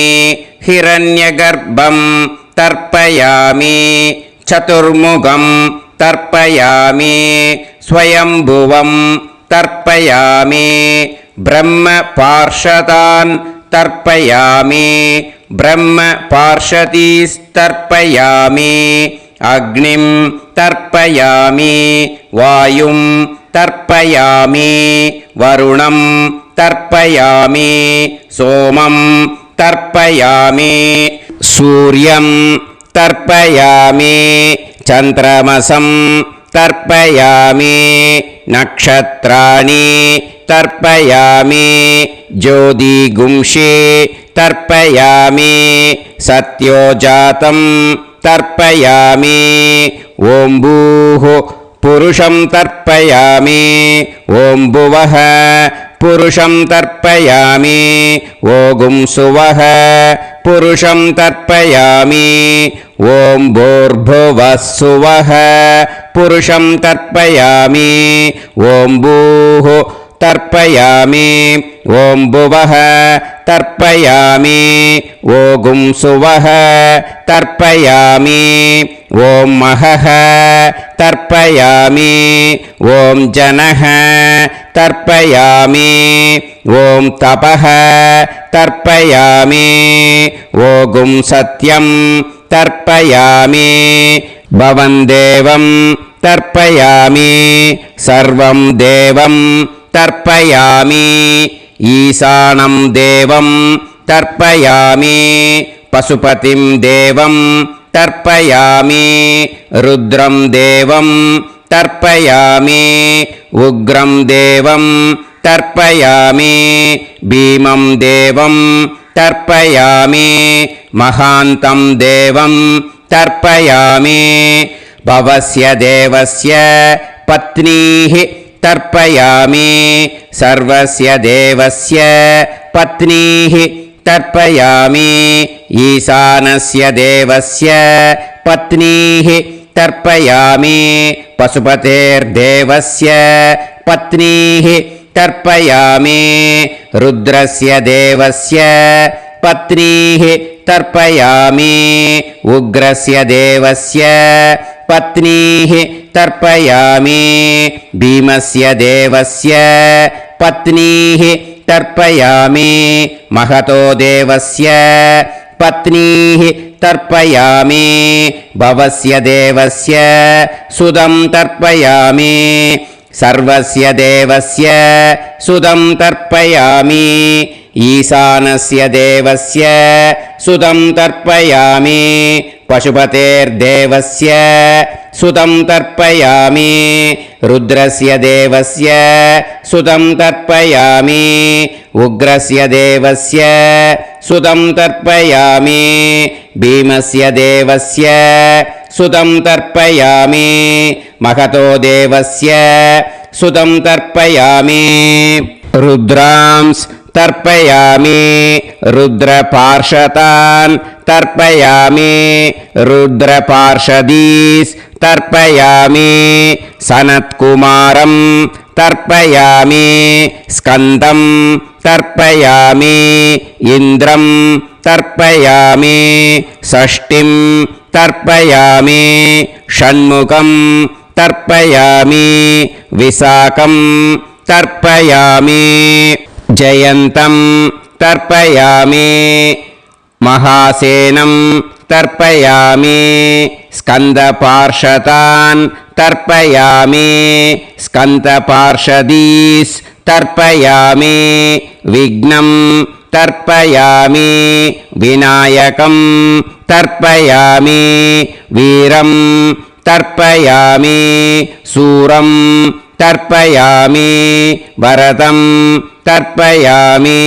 हिरण्यगर्भं तर्पयामि चतुर्मुखं तर्पयामि स्वयंभुवं तर्पयामि ब्रह्मपार्षदान् तर्पयामि ब्रह्मपार्षदीस्तर्पयामि अग्निं तर्पयामि वायुं तर्पयामि वरुणं तर्पयामि सोमं तर्पयामि सूर्यं तर्पयामि चन्द्रमसं तर्पयामि नक्षत्राणि तर्पयामि ज्योतिगुंषे तर्पयामि सत्योजातं तर्पयामि ॐ भूः पुरुषं तर्पयामि ॐ भुवः पुरुषं तर्पयामि ॐ सुवः पुरुषं तर्पयामि ॐ भूर्भुवः सुवः पुरुषं तर्पयामि ॐ भूः तर्पयामि ॐ भुवः तर्पयामि ॐ सुवः तर्पयामि ॐ महः तर्पयामि ॐ जनः तर्पयामि ॐ तपः तर्पयामि ॐ सत्यं तर्पयामि भवं देवं तर्पयामि सर्वं देवं तर्पयामि ईशानं देवं तर्पयामि पशुपतिं देवं तर्पयामि रुद्रं देवं तर्पयामि उग्रं देवं तर्पयामि भीमं देवं तर्पयामि महान्तं देवं तर्पयामि भवस्य देवस्य पत्नीः तर्पयामि सर्वस्य देवस्य पत्नीः तर्पयामि ईशानस्य देवस्य पत्नीः तर्पयामि पशुपतेर्देवस्य पत्नीः तर्पयामि रुद्रस्य देवस्य पत्नीः तर्पयामि उग्रस्य देवस्य पत्नीः तर्पयामि भीमस्य देवस्य पत्नीः तर्पयामि महतो देवस्य पत्नीः तर्पयामि भवस्य देवस्य सुदं तर्पयामि सर्वस्य देवस्य सुदं तर्पयामि ईशानस्य देवस्य सुदं तर्पयामि पशुपतेर्देवस्य सुदं तर्पयामि रुद्रस्य देवस्य सुदं तर्पयामि उग्रस्य देवस्य सुदं तर्पयामि भीमस्य देवस्य सुदं तर्पयामि महतो देवस्य सुदं तर्पयामि रुद्रांस् तर्पयामि रुद्रपार्षदान् तर्पयामि रुद्रपार्षदीस् तर्पयामि सनत्कुमारं तर्पयामि स्कन्दं तर्पयामि इन्द्रं तर्पयामि षष्टिं तर्पयामि षण्मुखं तर्पयामि विशाखं तर्पयामि जयन्तं तर्पयामि महासेनं तर्पयामि स्कन्दपार्षदान् तर्पयामि स्कन्दपार्षदीस् तर्पयामि विघ्नं तर्पयामि विनायकं तर्पयामि वीरं तर्पयामि सूरं तर्पयामि वरदं तर्पयामि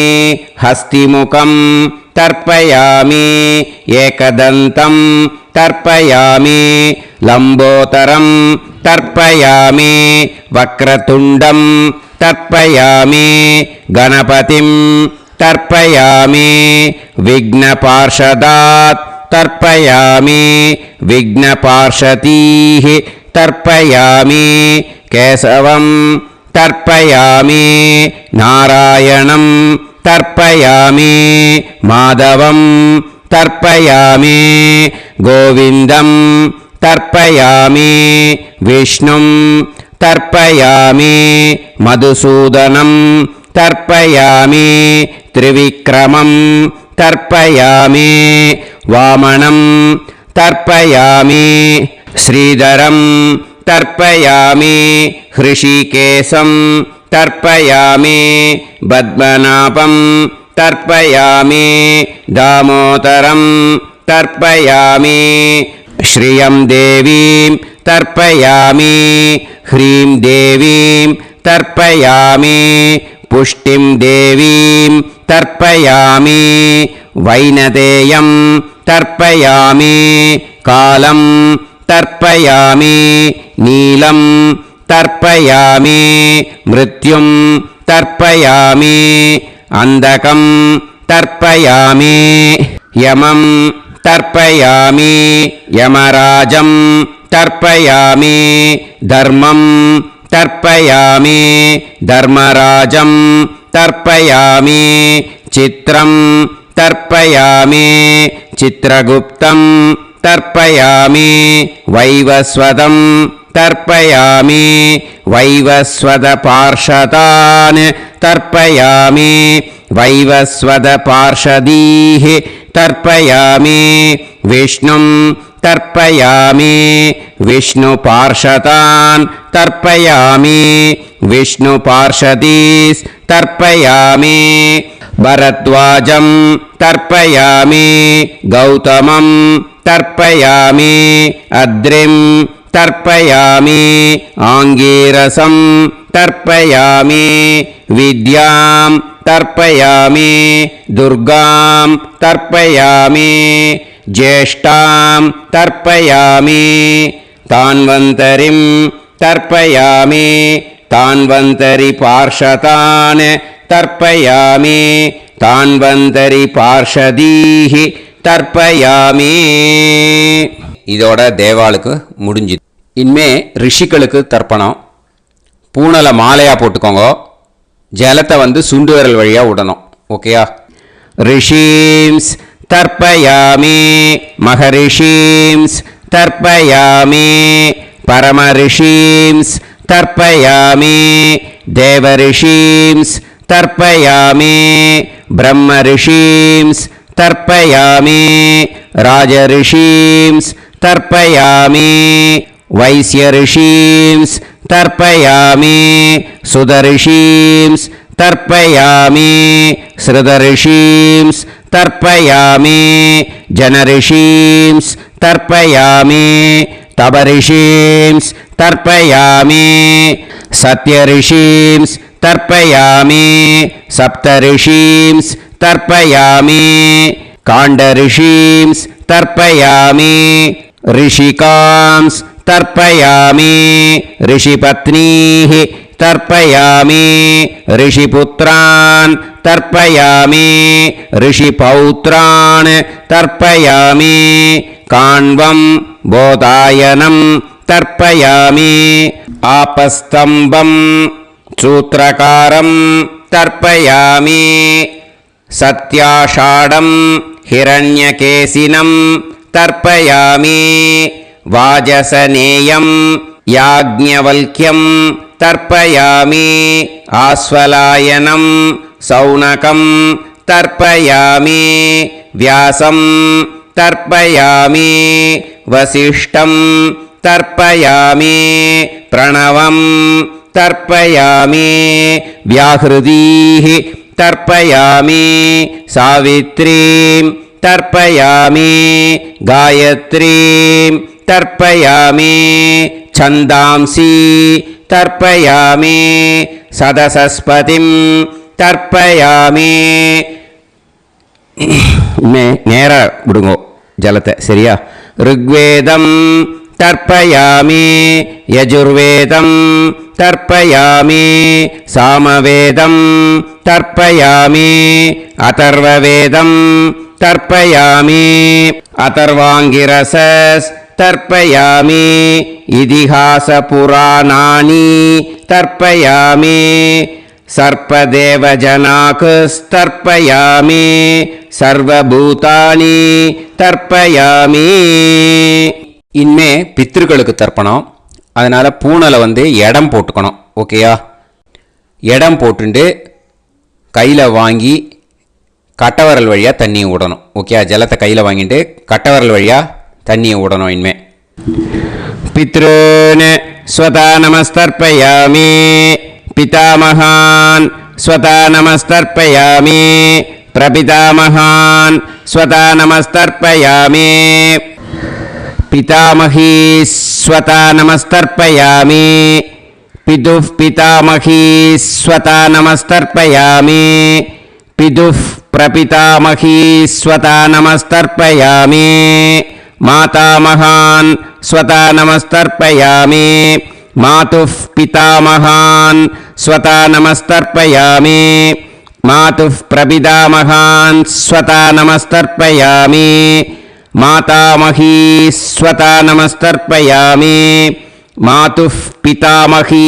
हस्तिमुखं तर्पयामि एकदन्तं तर्पयामि लम्बोदरं तर्पयामि वक्रतुण्डं तर्पयामि गणपतिं तर्पयामि विघ्नपार्षदात् तर्पयामि विघ्नपार्षदीः तर्पयामि केशवं तर्पयामि नारायणं तर्पयामि माधवं तर्पयामि गोविन्दं तर्पयामि विष्णुं तर्पयामि मधुसूदनं तर्पयामि त्रिविक्रमं तर्पयामि वामनं तर्पयामि श्रीधरं तर्पयामि हृषिकेशं तर्पयामि पद्मनाभं तर्पयामि दामोदरं तर्पयामि श्रियं देवीं तर्पयामि ह्रीं देवीं तर्पयामि पुष्टिं देवीं तर्पयामि वैनदेयं तर्पयामि कालं तर्पयामि नीलं तर्पयामि मृत्युं तर्पयामि अन्धकं तर्पयामि यमं तर्पयामि यमराजं तर्पयामि धर्मं तर्पयामि धर्मराजं तर्पयामि चित्रं तर्पयामि चित्रगुप्तं तर्पयामि वैवस्वतं तर्पयामि वैवस्वतपार्षदान् तर्पयामि वैवस्वतपार्षदीः तर्पयामि विष्णुं तर्पयामि विष्णुपार्षदान् तर्पयामि विष्णुपार्षदीस् तर्पयामि भरद्वाजं तर्पयामि गौतमं तर्पयामि अद्रिं तर्पयामि आङ्गीरसं तर्पयामि विद्यां तर्पयामि दुर्गां तर्पयामि ज्येष्ठां तर्पयामि तान्वन्तरिं तर्पयामि तान्वन्तरिपार्षदान् तर्पयामि तान्वन्तरिपार्षदीः தர்ப்பயாமி. இதோட தேவாளுக்கு முடிஞ்சுது. இனிமே ரிஷிகளுக்கு தர்ப்பணம். பூனலை மாலையாக போட்டுக்கோங்க. ஜலத்தை சுண்டு விரல் வழியாக விடணும். ஓகேயா? ரிஷீம்ஸ் தர்ப்பயாமி மகரிஷீம்ஸ் தர்ப்பயாமி பரமரிஷீம்ஸ் தர்ப்பயாமி தேவரிஷீம்ஸ் தர்ப்பயாமி பிரம்மரிஷீம்ஸ் तर्पयामि राजऋषींस् तर्पयामि वैश्यऋषींस् तर्पयामि सुदऋषींस् तर्पयामि श्रुतऋषींस् तर्पयामि जनऋषींस् तर्पयामि तपऋषींस् तर्पयामि सत्यऋषींस् तर्पयामि सप्तऋषींस् तर्पयामि काण्डऋषींस् तर्पयामि ऋषिकांस् तर्पयामि ऋषिपत्नीः तर्पयामि ऋषिपुत्रान् तर्पयामि ऋषिपौत्रान् तर्पयामि काण्वं बोधायनं तर्पयामि आपस्तम्भं सूत्रकारं तर्पयामि सत्याषाढं हिरण्यकेशिनं तर्पयामि वाजसनेयं याज्ञवल्क्यं तर्पयामि आस्वलायनं सौनकं तर्पयामि व्यासं तर्पयामि वसिष्ठं तर्पयामि प्रणवं तर्पयामि व्याहृतीः तर्पयामि सावित्रीं तर्पयामि गायत्रीं तर्पयामि छन्दांसि तर्पयामि सदसस्पतिं तर्पयामि நேரா விடுங்கோ ஜலத்தை சரியா ऋग्वेदं तर्पयामि यजुर्वेदं तर्पयामि सामवेदं तर्पयामि अथर्ववेदं तर्पयामि अथर्वाङ्गिरसस् तर्पयामि इतिहासपुराणानि तर्पयामि सर्पदेवजनाकस्तर्पयामि सर्वभूतानि तर्पयामि இனிமே பித்ருக்களுக்கு தர்ப்பணம். அதனால் பூனலை இடம் போட்டுக்கணும். ஓகேயா? இடம் போட்டுண்டு கையில் வாங்கி கட்டவரல் வழியாக தண்ணியை விடணும். ஓகேயா? ஜலத்தை கையில் வாங்கிட்டு கட்டவரல் வழியாக தண்ணியை விடணும். இனிமே பித்ருன் ஸ்வதா நமஸ்தர்ப்பயாமி पितामहान् स्वता नमस्तर्पयामि प्रपितामहान् स्वता नमस्तर्पयामि पितामही स्वता नमस्तर्पयामि पितुः पितामही स्वता नमस्तर्पयामि पितुः प्रपितामही स्वता नमस्तर्पयामि मातामहान् स्वता नमस्तर्पयामि मातुः पितामहान् स्वता नमस्तर्पयामि मातुः प्रपितामहान् स्वता नमस्तर्पयामि मातामही स्वता नमस्तर्पयामि मातुः पितामही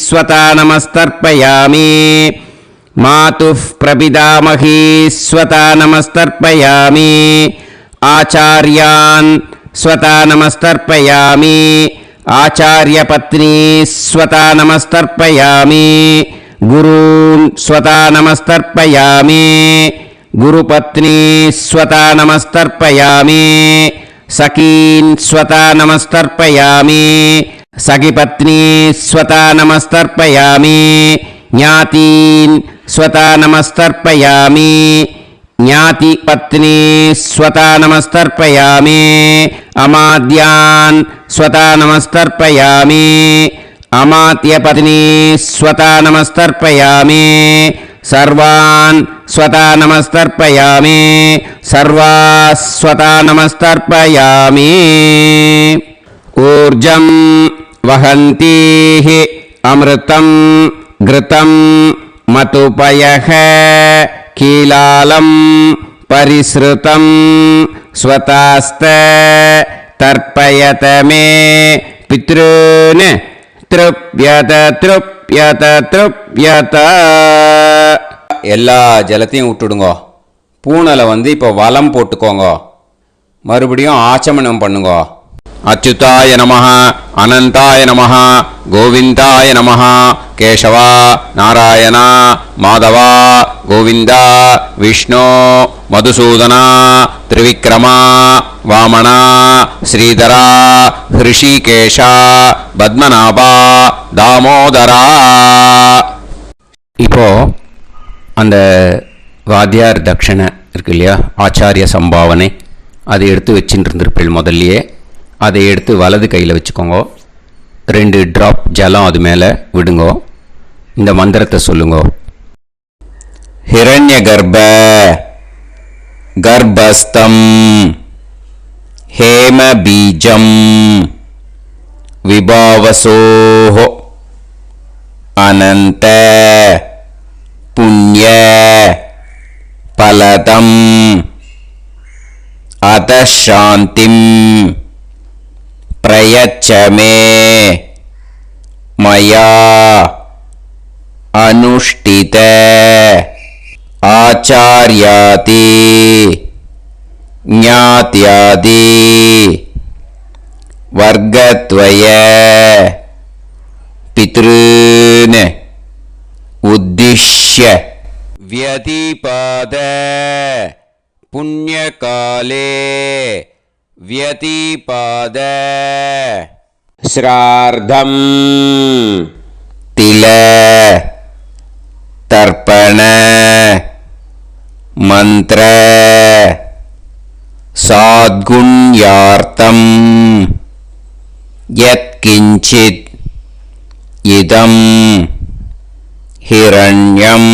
स्वता नमस्तर्पयामि मातुः प्रपितामही स्वता नमस्तर्पयामि आचार्यान् स्वता नमस्तर्पयामि आचार्यपत्नी स्वता नमस्तर्पयामि गुरून् स्वता नमस्तर्पयामि गुरुपत्नी स्वता नमस्तर्पयामि सखीन् स्वता नमस्तर्पयामि सखिपत्नी स्वता नमस्तर्पयामि ज्ञातीन् स्वता नमस्तर्पयामि ज्ञातिपत्नी स्वता नमस्तर्पयामि अमाद्यान् स्वता नमस्तर्पयामि अमात्यपत्नी स्वता नमस्तर्पयामि सर्वान् स्वता नमस्तर्पयामि सर्वाः स्वता नमस्तर्पयामि ऊर्जं वहन्तीः अमृतं घृतं मतुपयः कीलालं परिसृतं स्वतास्त तर्पयत मे पितॄन् तृप्यत तृप्यत तृप्यत எல்லா ஜலத்தையும் விட்டுடுங்கோ. பூனலை இப்போ வலம் போட்டுக்கோங்க. மறுபடியும் ஆச்சமனம் பண்ணுங்கோ. அச்சுதாய நமஹ அனந்தாய நமஹ கோவிந்தாய நமஹ கேசவா நாராயணா மாதவா கோவிந்தா விஷ்ணு மதுசூதனா திரிவிக்ரமா வாமனா ஸ்ரீதரா ஹிருஷிகேஷா பத்மநாபா தாமோதரா. இப்போ அந்த வாத்தியார் தட்சணை இருக்கு இல்லையா, ஆச்சாரிய சம்பாவனை, அதை எடுத்து வச்சுட்டு இருந்திருப்பீள் முதல்லையே. அதை எடுத்து வலது கையில் வச்சுக்கோங்க. 2 ட்ராப் ஜலம் அது மேலே விடுங்கோ. இந்த மந்திரத்தை சொல்லுங்கோ. ஹிரண்ய கர்ப்ப கர்ப்பஸ்தம் ஹேம பீஜம் விபாவசோஹோ अनंत पुण्य फलदम् अतः शान्तिं प्रयच्छ मे मया अनुष्ठित आचार्यादि ज्ञात्यादि वर्गद्वय पितॄन् उद्दिश्य व्यतिपाद पुण्यकाले व्यतिपाद श्राद्धं तिल तर्पण मंत्र साद्गुण्यार्थं यत्किंचित् इदं हिरण्यं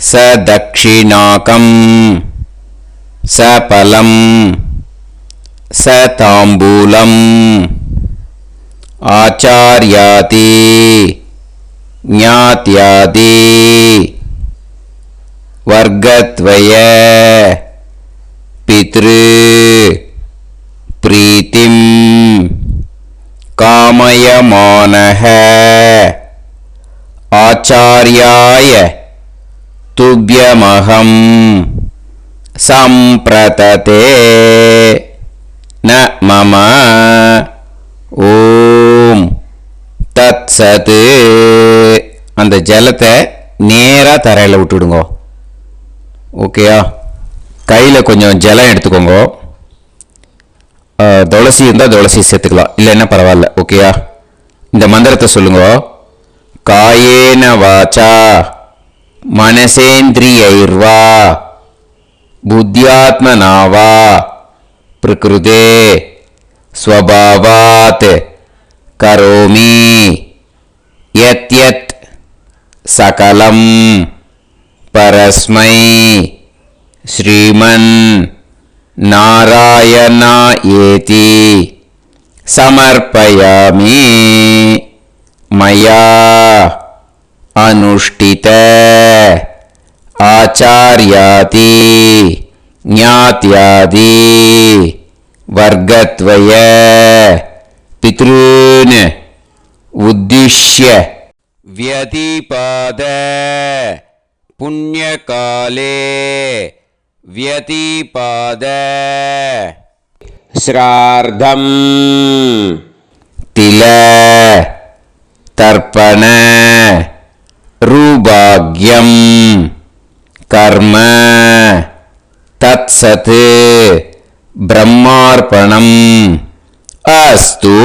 स दक्षिणाकं स फलं स ताम्बूलम् आचार्यादि ज्ञात्यादि वर्गद्वय पितृ प्रीतिं कामयमानः आचार्याय तुभ्यमहं सम्प्रतते न मम ஓம் தத் சத். அந்த ஜலத்தை நேராக தரையில் விட்டுடுங்க. ஓகேயா? கையில் கொஞ்சம் ஜலம் எடுத்துக்கோங்க. துளசி இருந்தால் துளசி சேர்த்துக்கலாம், இல்லைன்னா பரவாயில்ல. ஓகேயா? இந்த மந்திரத்தை சொல்லுங்க. காயேன வாச்சா மனசேந்திரியைர்வா புத்தியாத்மனாவா பிரகிருதே स्वभावात् करोमि यत् यत् सकलं परस्मै श्रीमन् नारायणायेति समर्पयामि मया अनुष्ठित आचार्यादि ज्ञात्यादि वर्गद्वय पितॄन् उद्दिश्य व्यतिपाद पुण्यकाले व्यतिपाद श्राद्धं तिल तर्पण रूभाग्यं कर्म तत्सत् ब्रह्मार्पणम् अस्तु.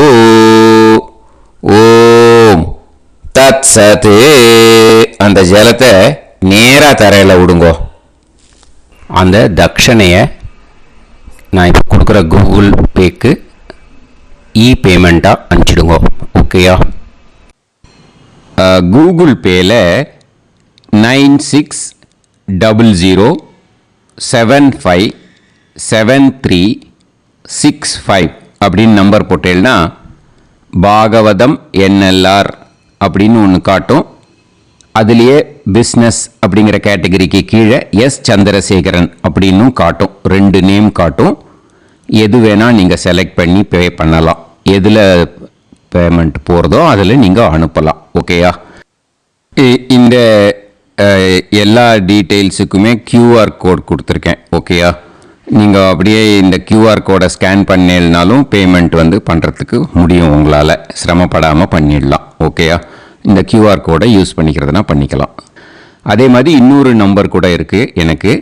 ஓம் தத் சத். அந்த ஜலத்தை நேராக தரையில் விடுங்கோ. அந்த தட்சணையை நான் இப்போ கொடுக்குற கூகுள் பேக்கு பேமெண்ட்டாக அனுப்பிச்சிடுங்கோ. ஓகேயா? கூகுள் பேயில் 9600757365 அப்படின்னு நம்பர் போட்டேன்னா பாகவதம் NLR அப்படின்னு ஒன்று காட்டும். அதுலேயே பிஸ்னஸ் அப்படிங்கிற கேட்டகரிக்கு கீழே எஸ் சந்திரசேகரன் அப்படின்னும் காட்டும். 2 நேம் காட்டும். எது வேணால் நீங்கள் செலக்ட் பண்ணி பே பண்ணலாம். எதில் பேமெண்ட் போகிறதோ அதில் நீங்கள் அனுப்பலாம். ஓகேயா? இந்த எல்லா டீட்டெயில்ஸுக்குமே QR கோட் கொடுத்துருக்கேன். ஓகேயா? நீங்கள் அப்படியே இந்த QR கோடை ஸ்கேன் பண்ணினாலும் பேமெண்ட் பண்ணுறதுக்கு முடியும். உங்களால் சிரமப்படாமல் பண்ணிடலாம். ஓகேயா? இந்த QR கோடை யூஸ் பண்ணிக்கிறதுனா பண்ணிக்கலாம். அதே மாதிரி இன்னொரு நம்பர் கூட இருக்குது எனக்கு,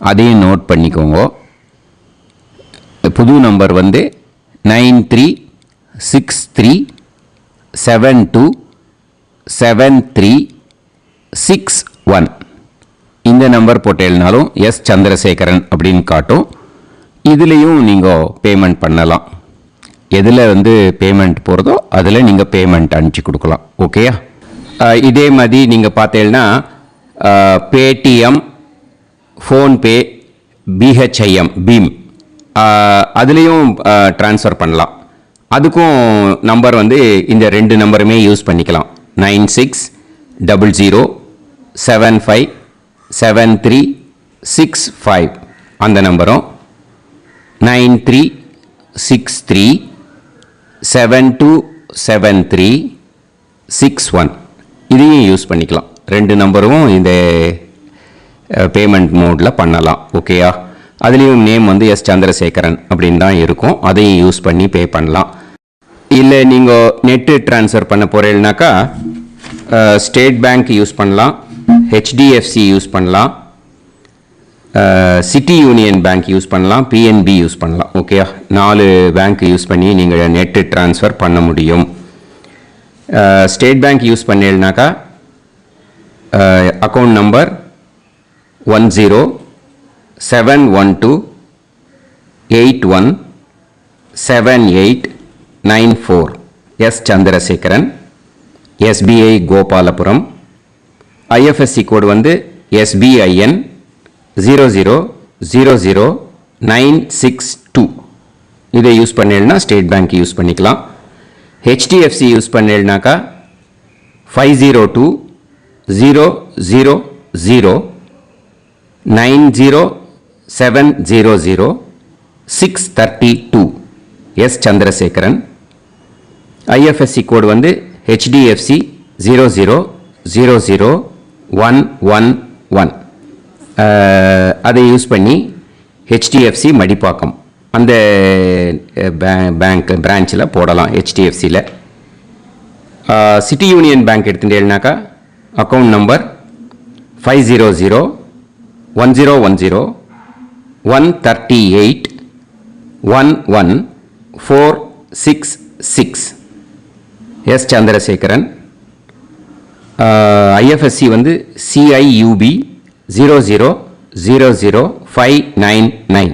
அதையும் நோட் பண்ணிக்கோங்க. புது நம்பர் 9363727361. இந்த நம்பர் போட்டேல்னாலும் எஸ் சந்திரசேகரன் அப்படின்னு காட்டும். இதுலேயும் நீங்கள் பேமெண்ட் பண்ணலாம். எதில் பேமெண்ட் போகிறதோ அதில் நீங்கள் பேமெண்ட் அனுப்பிச்சி கொடுக்கலாம். ஓகேயா? இதே மாதிரி நீங்கள் பார்த்தேன்னா பேடிஎம், ஃபோன்பே, BHIM பீம் அதுலேயும் ட்ரான்ஸ்ஃபர் பண்ணலாம். அதுக்கும் நம்பர் வந்து இந்த 2 நம்பருமே யூஸ் பண்ணிக்கலாம். 9600757365 அந்த நம்பரும் 9363727361 இதையும் யூஸ் பண்ணிக்கலாம். 2 நம்பரும் இந்த பேமெண்ட் மோடில் பண்ணலாம். ஓகேயா? அதுலேயும் நேம் வந்து எஸ் சந்திரசேகரன் அப்படின்னு தான் இருக்கும். அதையும் யூஸ் பண்ணி பே பண்ணலாம். இல்லை நீங்கள் நெட்டு ட்ரான்ஸ்ஃபர் பண்ண போகிறீங்கனாக்கா ஸ்டேட் பேங்க் யூஸ் பண்ணலாம், ஹெச்டிஎஃப்சி யூஸ் பண்ணலாம், சிட்டி யூனியன் பேங்க் யூஸ் பண்ணலாம், பிஎன்பி யூஸ் பண்ணலாம். ஓகேயா? 4 பேங்க் யூஸ் பண்ணி நீங்கள் நெட்டு ட்ரான்ஸ்ஃபர் பண்ண முடியும். ஸ்டேட் பேங்க் யூஸ் பண்ணீங்கனாக்கா account number 1071281789 S Chandrasekaran, SBI Gopalapuram, IFSC code வந்து SBIN 0000962. இதை யூஸ் பண்ணீங்கன்னா ஸ்டேட் பேங்க் யூஸ் பண்ணிக்கலாம். ஹெச்டிஎஃப்சி யூஸ் பண்ணீங்கனாக்கா 5020090700 எஸ் சந்திரசேகரன். ஐஎஃப்எஸ்சி கோடு வந்து HDFC 0000111. அதை யூஸ் பண்ணி HDFC மடிப்பாக்கம் அந்த பேங்க் பிரான்ச்சில் போடலாம். HDFCயில் சிட்டி யூனியன் பேங்க் எடுத்துட்டேன்னாக்கா account number 5001010381146 S Chandrasekaran. IFSC வந்து CIUB 0000599.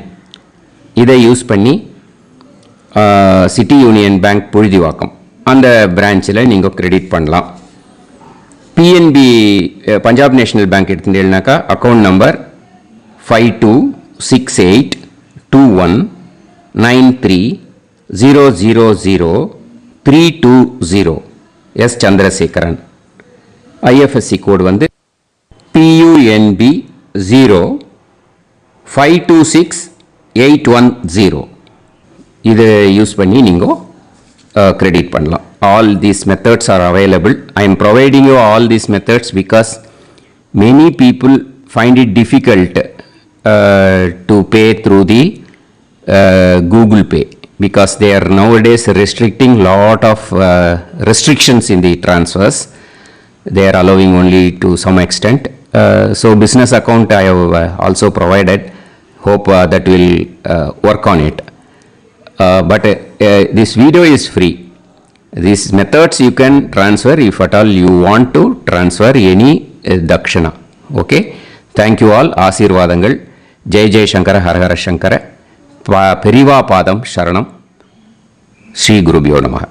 இதை யூஸ் பண்ணி சிட்டி யூனியன் பேங்க் புழுதிவாக்கம் அந்த பிரான்ச்சில் நீங்கள் கிரெடிட் பண்ணலாம். பிஎன்பி பஞ்சாப் நேஷனல் பேங்க் எடுத்துட்டேன்னாக்கா account number 52682193000320 S Chandrasekaran. IFSC code வந்து PUNB 0526810. இதை யூஸ் பண்ணி நீங்கள் கிரெடிட் பண்ணலாம். All these methods are available. I am providing you all these methods because many people find it difficult to pay through the Google Pay because they are nowadays restricting lot of restrictions in the transfers. They are allowing only to some extent. So business account I have also provided. Hope that will work on it. But this video is free. These methods you can transfer if at all you want to transfer any dakshana. Okay. Thank you all. ஆசீர்வாதங்கள். ஜெய் ஜெய் சங்கர ஹர ஹர சங்கர. பெரிவா பாதம் சரணம். ஸ்ரீ குருபியோ நமஹ.